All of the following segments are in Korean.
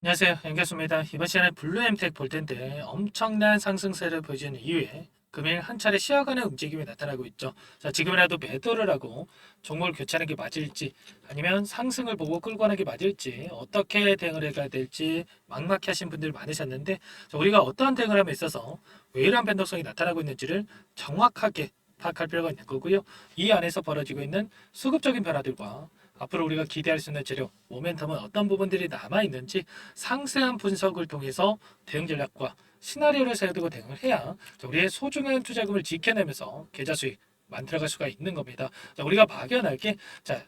안녕하세요. 연결수입니다. 이번 시간에 블루엠텍 볼 텐데 엄청난 상승세를 보여주는 이후에 금일 한 차례 쉬어가는 움직임이 나타나고 있죠. 자, 지금이라도 매도를 하고 종목을 교체하는 게 맞을지 아니면 상승을 보고 끌고 가는 게 맞을지 어떻게 대응을 해가야 될지 막막해 하신 분들 많으셨는데 자, 우리가 어떠한 대응을 함에 있어서 왜 이러한 변동성이 나타나고 있는지를 정확하게 파악할 필요가 있는 거고요. 이 안에서 벌어지고 있는 수급적인 변화들과 앞으로 우리가 기대할 수 있는 재료, 모멘텀은 어떤 부분들이 남아있는지 상세한 분석을 통해서 대응 전략과 시나리오를 세워두고 대응을 해야 우리의 소중한 투자금을 지켜내면서 계좌 수익 만들어갈 수가 있는 겁니다. 자, 우리가 막연하게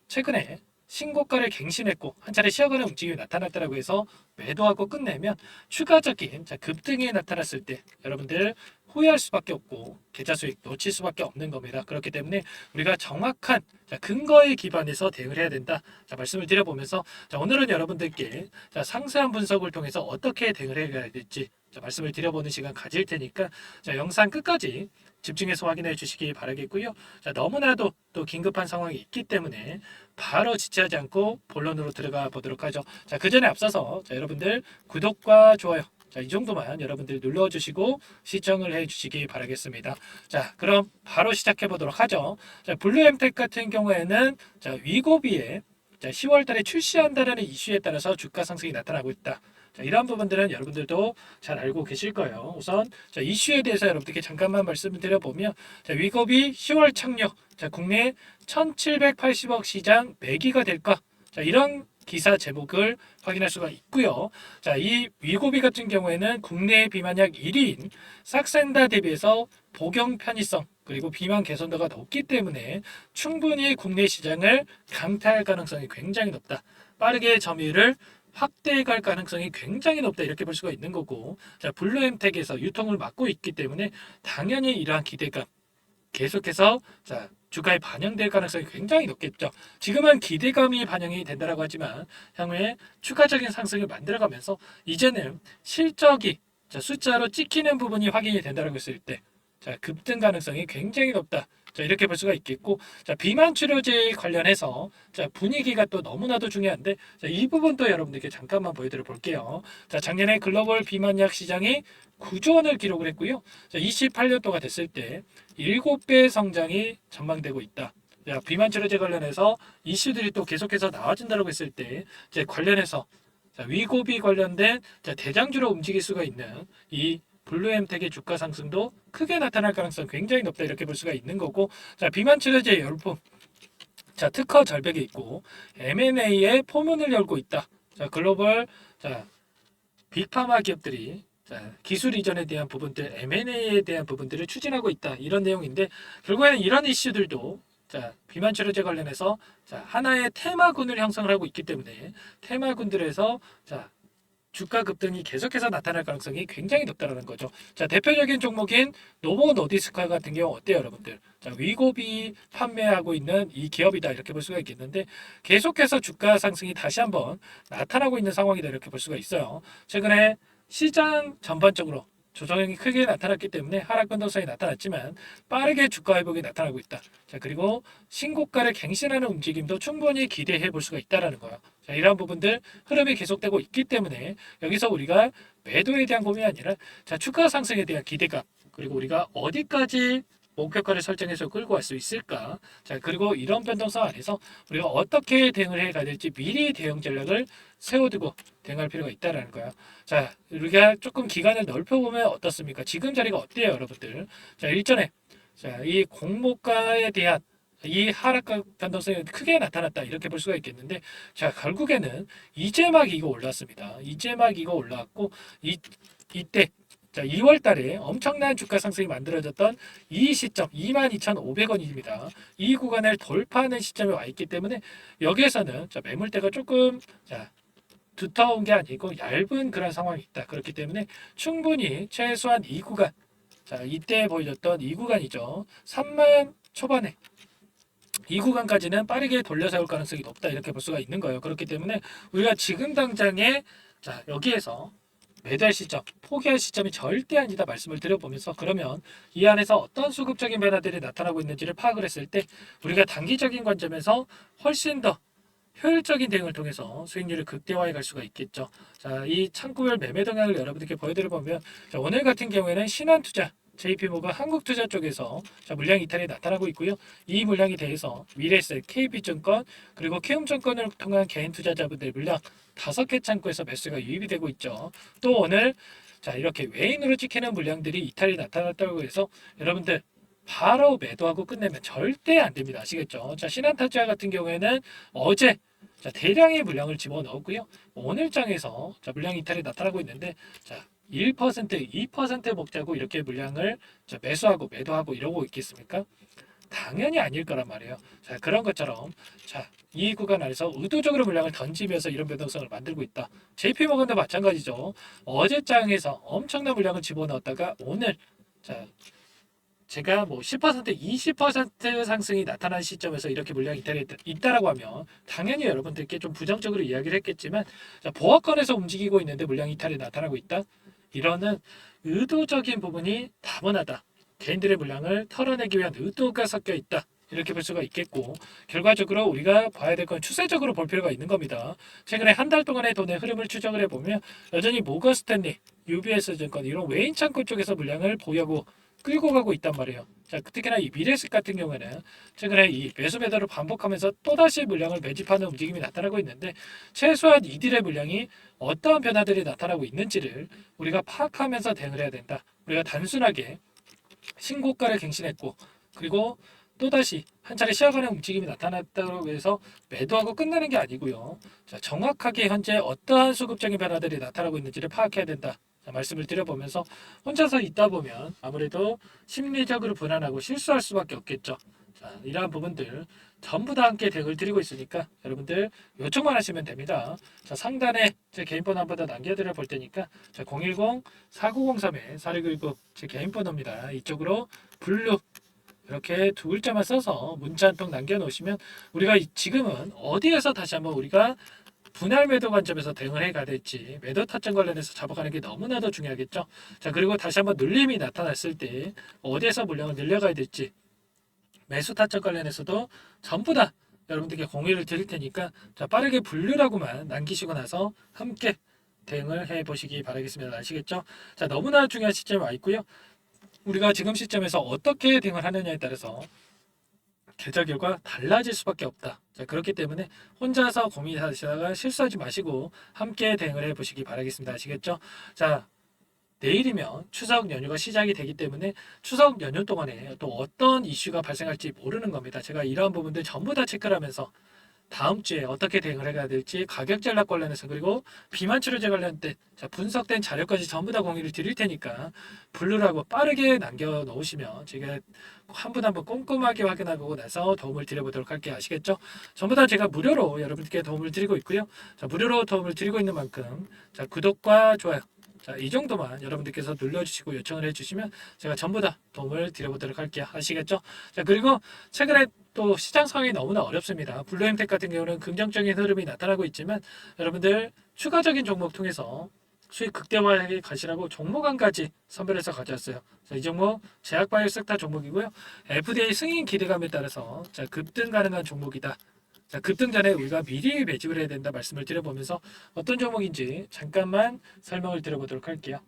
최근에 신고가를 갱신했고 한 차례 쉬어가는 움직임이 나타났다고 해서 매도하고 끝내면 추가적인 급등이 나타났을 때 여러분들 후회할 수밖에 없고 계좌 수익 놓칠 수밖에 없는 겁니다. 그렇기 때문에 우리가 정확한 근거에 기반해서 대응을 해야 된다. 말씀을 드려보면서 오늘은 여러분들께 상세한 분석을 통해서 어떻게 대응을 해야 될지 말씀을 드려보는 시간 가질 테니까 영상 끝까지 집중해서 확인해 주시기 바라겠고요. 너무나도 또 긴급한 상황이 있기 때문에 바로 지체하지 않고 본론으로 들어가 보도록 하죠. 그 전에 앞서서 여러분들 구독과 좋아요 이 정도만 여러분들 눌러주시고 시청을 해주시기 바라겠습니다. 그럼 바로 시작해 보도록 하죠. 블루엠텍 같은 경우에는 위고비에 10월 달에 출시한다는 이슈에 따라서 주가 상승이 나타나고 있다. 이러한 부분들은 여러분들도 잘 알고 계실 거예요. 우선 이슈에 대해서 여러분들께 잠깐만 말씀을 드려보면 위고비 10월 착력 국내 1780억 시장 매기가 될까? 이런 기사 제목을 확인할 수가 있고요. 이 위고비 같은 경우에는 국내 비만약 1위인 삭센다 대비해서 복용 편의성 그리고 비만 개선도가 높기 때문에 충분히 국내 시장을 강타할 가능성이 굉장히 높다. 빠르게 점유율을 확대해 갈 가능성이 굉장히 높다 이렇게 볼 수가 있는 거고 블루엠텍에서 유통을 맡고 있기 때문에 당연히 이러한 기대감 계속해서 주가에 반영될 가능성이 굉장히 높겠죠. 지금은 기대감이 반영이 된다고 하지만 향후에 추가적인 상승을 만들어가면서 이제는 실적이 숫자로 찍히는 부분이 확인이 된다고 했을 때 급등 가능성이 굉장히 높다. 이렇게 볼 수가 있겠고 비만 치료제 관련해서 분위기가 또 너무나도 중요한데 이 부분도 여러분들께 잠깐만 보여드려 볼게요. 작년에 글로벌 비만약 시장이 9조 원을 기록을 했고요. 28년도가 됐을 때 7배 성장이 전망되고 있다. 비만 치료제 관련해서 이슈들이 또 계속해서 나와준다고 했을 때 관련해서 위고비 관련된 대장주로 움직일 수가 있는 이 블루엠텍의 주가 상승도 크게 나타날 가능성 굉장히 높다 이렇게 볼 수가 있는 거고 비만 치료제 열풍 특허 절벽에 있고 M&A에 포문을 열고 있다. 글로벌 빅파마 기업들이 기술 이전에 대한 부분들, M&A에 대한 부분들을 추진하고 있다. 이런 내용인데 결국에는 이런 이슈들도 비만 치료제 관련해서 하나의 테마군을 형성을 하고 있기 때문에 테마군들에서 주가 급등이 계속해서 나타날 가능성이 굉장히 높다는 거죠. 대표적인 종목인 노보 노디스카 같은 경우 어때요, 여러분들? 위고비 판매하고 있는 이 기업이다 이렇게 볼 수가 있겠는데 계속해서 주가 상승이 다시 한번 나타나고 있는 상황이다 이렇게 볼 수가 있어요. 최근에 시장 전반적으로 조정이 크게 나타났기 때문에 하락 변동성이 나타났지만 빠르게 주가 회복이 나타나고 있다. 그리고 신고가를 갱신하는 움직임도 충분히 기대해 볼 수가 있다라는 거예요. 이러한 부분들 흐름이 계속되고 있기 때문에 여기서 우리가 매도에 대한 고민이 아니라 주가 상승에 대한 기대감 그리고 우리가 어디까지 목표가를 설정해서 끌고 갈 수 있을까? 그리고 이런 변동성 안에서 우리가 어떻게 대응을 해 가야 될지 미리 대응 전략을 세워두고 대응할 필요가 있다라는 거예요. 우리가 조금 기간을 넓혀보면 어떻습니까? 지금 자리가 어때요, 여러분들? 일전에 이 공모가에 대한 이 하락 변동성이 크게 나타났다 이렇게 볼 수가 있겠는데 결국에는 이제 막 이거 올랐습니다. 이제 막 이거 올라왔고 이때 2월 달에 엄청난 주가 상승이 만들어졌던 이 시점 22,500원입니다. 이 구간을 돌파하는 시점에 와 있기 때문에 여기에서는 매물대가 조금 두터운 게 아니고 얇은 그런 상황이 있다. 그렇기 때문에 충분히 최소한 이 구간 이때 보여줬던 이 구간이죠. 3만 초반에 이 구간까지는 빠르게 돌려세울 가능성이 높다 이렇게 볼 수가 있는 거예요. 그렇기 때문에 우리가 지금 당장에 여기에서 매도할 시점, 포기할 시점이 절대 아니다 말씀을 드려보면서 그러면 이 안에서 어떤 수급적인 변화들이 나타나고 있는지를 파악을 했을 때 우리가 단기적인 관점에서 훨씬 더 효율적인 대응을 통해서 수익률을 극대화해 갈 수가 있겠죠. 자, 이 창구별 매매 동향을 여러분들께 보여드려 보면, 자, 오늘 같은 경우에는 신한투자, JP모건 한국투자 쪽에서 자, 물량 이탈이 나타나고 있고요. 이 물량에 대해서 미래에셋, KB증권 그리고 키움증권을 통한 개인 투자자분들 물량 5개 창구에서 매수가 유입이 되고 있죠. 또 오늘 자, 이렇게 외인으로 찍히는 물량들이 이탈이 나타났다고 해서 여러분들 바로 매도하고 끝내면 절대 안 됩니다. 아시겠죠? 자, 신한타투자 같은 경우에는 어제 자, 대량의 물량을 집어넣었고요. 오늘 장에서 자, 물량 이탈이 나타나고 있는데, 자, 1%, 2% 먹자고 이렇게 물량을 자, 매수하고 매도하고 이러고 있겠습니까? 당연히 아닐 거란 말이에요. 자, 그런 것처럼 자, 이 구간 안에서 의도적으로 물량을 던지면서 이런 변동성을 만들고 있다. JP모건도 마찬가지죠. 어제 장에서 엄청난 물량을 집어넣었다가 오늘 자, 제가 뭐 10%, 20% 상승이 나타난 시점에서 이렇게 물량이 있다라고 하면 당연히 여러분들께 좀 부정적으로 이야기를 했겠지만, 자, 보합권에서 움직이고 있는데 물량 이탈이 나타나고 있다. 이러는 의도적인 부분이 다분하다. 개인들의 물량을 털어내기 위한 의도가 섞여 있다. 이렇게 볼 수가 있겠고, 결과적으로 우리가 봐야 될 건 추세적으로 볼 필요가 있는 겁니다. 최근에 한 달 동안의 돈의 흐름을 추적을 해보면 여전히 모건 스탠리, UBS 증권 이런 외인 창구 쪽에서 물량을 보유하고 끌고 가고 있단 말이에요. 자, 특히나 이 미래에셋 같은 경우에는 최근에 이 매수 매도를 반복하면서 또다시 물량을 매집하는 움직임이 나타나고 있는데, 최소한 이들의 물량이 어떠한 변화들이 나타나고 있는지를 우리가 파악하면서 대응을 해야 된다. 우리가 단순하게 신고가를 갱신했고 그리고 또다시 한 차례 시야간의 움직임이 나타났다고 해서 매도하고 끝나는 게 아니고요. 자, 정확하게 현재 어떠한 수급적인 변화들이 나타나고 있는지를 파악해야 된다. 자, 말씀을 드려보면서 혼자서 있다 보면 아무래도 심리적으로 불안하고 실수할 수밖에 없겠죠. 자, 이러한 부분들 전부 다 함께 대응을 드리고 있으니까 여러분들 요청만 하시면 됩니다. 자, 상단에 제 개인 번호 한 번 더 남겨드려 볼 테니까, 자, 010-4903-4619 제 개인 번호입니다. 이쪽으로 블루 이렇게 두 글자만 써서 문자 한 통 남겨놓으시면 우리가 지금은 어디에서 다시 한번 우리가 분할 매도 관점에서 대응을 해가야 될지, 매도 타점 관련해서 잡아가는 게 너무나도 중요하겠죠. 자, 그리고 다시 한번 눌림이 나타났을 때 어디에서 물량을 늘려가야 될지, 매수 타점 관련해서도 전부 다 여러분들께 공유를 드릴 테니까, 자, 빠르게 분류라고만 남기시고 나서 함께 대응을 해 보시기 바라겠습니다. 아시겠죠? 자, 너무나 중요한 시점에 와 있고요. 우리가 지금 시점에서 어떻게 대응을 하느냐에 따라서 계좌 결과 달라질 수밖에 없다. 자, 그렇기 때문에 혼자서 고민하시다가 실수하지 마시고 함께 대응을 해 보시기 바라겠습니다. 아시겠죠? 자, 내일이면 추석 연휴가 시작이 되기 때문에 추석 연휴 동안에 또 어떤 이슈가 발생할지 모르는 겁니다. 제가 이러한 부분들 전부 다 체크를 하면서 다음 주에 어떻게 대응을 해야 될지, 가격 전략 관련해서 그리고 비만 치료제 관련된 자, 분석된 자료까지 전부 다 공유를 드릴 테니까 블루라고 빠르게 남겨 놓으시면 제가 한 분 한 분 꼼꼼하게 확인하고 나서 도움을 드려보도록 할게요. 아시겠죠? 전부 다 제가 무료로 여러분께 도움을 드리고 있고요. 자, 무료로 도움을 드리고 있는 만큼 자, 구독과 좋아요, 자, 이 정도만 여러분들께서 눌러주시고 요청을 해주시면 제가 전부 다 도움을 드려보도록 할게요. 아시겠죠? 자, 그리고 최근에 또 시장 상황이 너무나 어렵습니다. 블루엠텍 같은 경우는 긍정적인 흐름이 나타나고 있지만 여러분들 추가적인 종목 통해서 수익 극대화에 가시라고 종목 한 가지 선별해서 가져왔어요. 자, 이 종목 제약바이오 섹터 종목이고요. FDA 승인 기대감에 따라서 자, 급등 가능한 종목이다. 자, 급등 전에 우리가 미리 매집을 해야 된다 말씀을 드려보면서 어떤 종목인지 잠깐만 설명을 드려보도록 할게요.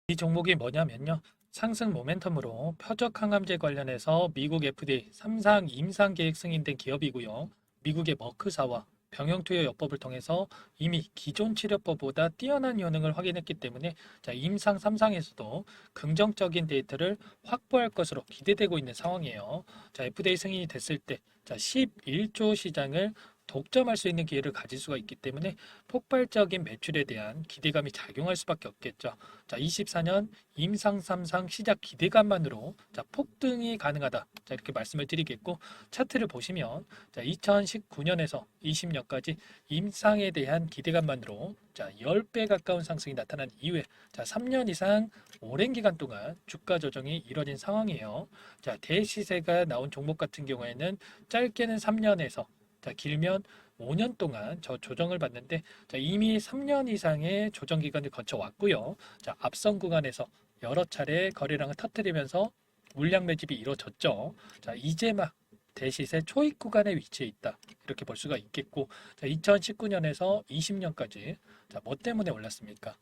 이 종목이 뭐냐면요. 상승 모멘텀으로 표적 항암제 관련해서 미국 FDA 3상 임상 계획 승인된 기업이고요. 미국의 머크사와 병용투여 요법을 통해서 이미 기존 치료법보다 뛰어난 효능을 확인했기 때문에 자, 임상 3상에서도 긍정적인 데이터를 확보할 것으로 기대되고 있는 상황이에요. 자, FDA 승인이 됐을 때 자, 11조 시장을 독점할 수 있는 기회를 가질 수가 있기 때문에 폭발적인 매출에 대한 기대감이 작용할 수밖에 없겠죠. 자, 24년 임상 3상 시작 기대감만으로 자, 폭등이 가능하다. 자, 이렇게 말씀을 드리겠고, 차트를 보시면 자, 2019년에서 20년까지 임상에 대한 기대감만으로 자, 10배 가까운 상승이 나타난 이후에 자, 3년 이상 오랜 기간 동안 주가 조정이 이뤄진 상황이에요. 자, 대시세가 나온 종목 같은 경우에는 짧게는 3년에서 자, 길면 5년 동안 저 조정을 받는데 자, 이미 3년 이상의 조정 기간을 거쳐 왔고요. 자, 앞선 구간에서 여러 차례 거래량을 터뜨리면서 물량 매집이 이루어졌죠. 자, 이제 막 대시세 초입 구간에 위치해 있다. 이렇게 볼 수가 있겠고, 자, 2019년에서 20년까지 자, 뭐 때문에 올랐습니까?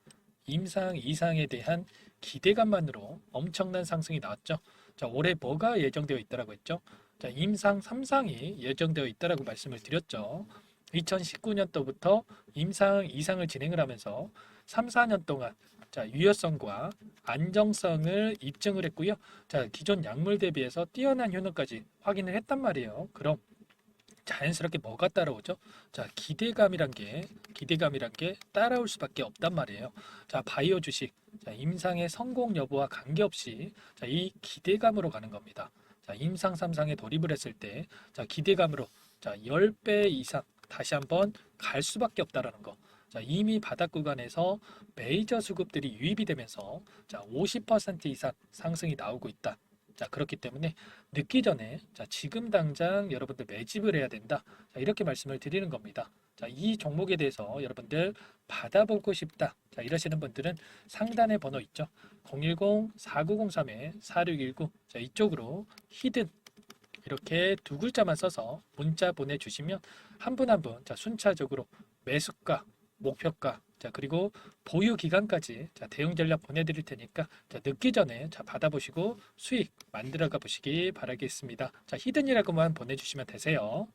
임상 이상에 대한 기대감만으로 엄청난 상승이 나왔죠. 자, 올해 뭐가 예정되어 있다라고 했죠? 자, 임상 3상이 예정되어 있다라고 말씀을 드렸죠. 2019년도부터 임상 이상을 진행을 하면서 3, 4년 동안 자, 유효성과 안정성을 입증을 했고요. 자, 기존 약물 대비해서 뛰어난 효능까지 확인을 했단 말이에요. 그럼 자연스럽게 뭐가 따라오죠? 자, 기대감이란 게 따라올 수밖에 없단 말이에요. 자, 바이오 주식, 자, 임상의 성공 여부와 관계없이 자, 이 기대감으로 가는 겁니다. 자, 임상 3상에 돌입을 했을 때, 자, 기대감으로 자, 10배 이상 다시 한번 갈 수밖에 없다라는 거. 자, 이미 바닥 구간에서 메이저 수급들이 유입이 되면서 자, 50% 이상 상승이 나오고 있다. 자, 그렇기 때문에 늦기 전에 자, 지금 당장 여러분들 매집을 해야 된다. 자, 이렇게 말씀을 드리는 겁니다. 자, 이 종목에 대해서 여러분들 받아보고 싶다. 자, 이러시는 분들은 상단에 번호 있죠. 010-4903-4619. 자, 이쪽으로 히든 이렇게 두 글자만 써서 문자 보내주시면 한 분 한 분 자, 순차적으로 매수가, 목표가, 자, 그리고 보유 기간까지 자, 대응 전략 보내드릴 테니까 자, 늦기 전에 자, 받아보시고 수익 만들어가 보시기 바라겠습니다. 자, 히든이라고만 보내주시면 되세요.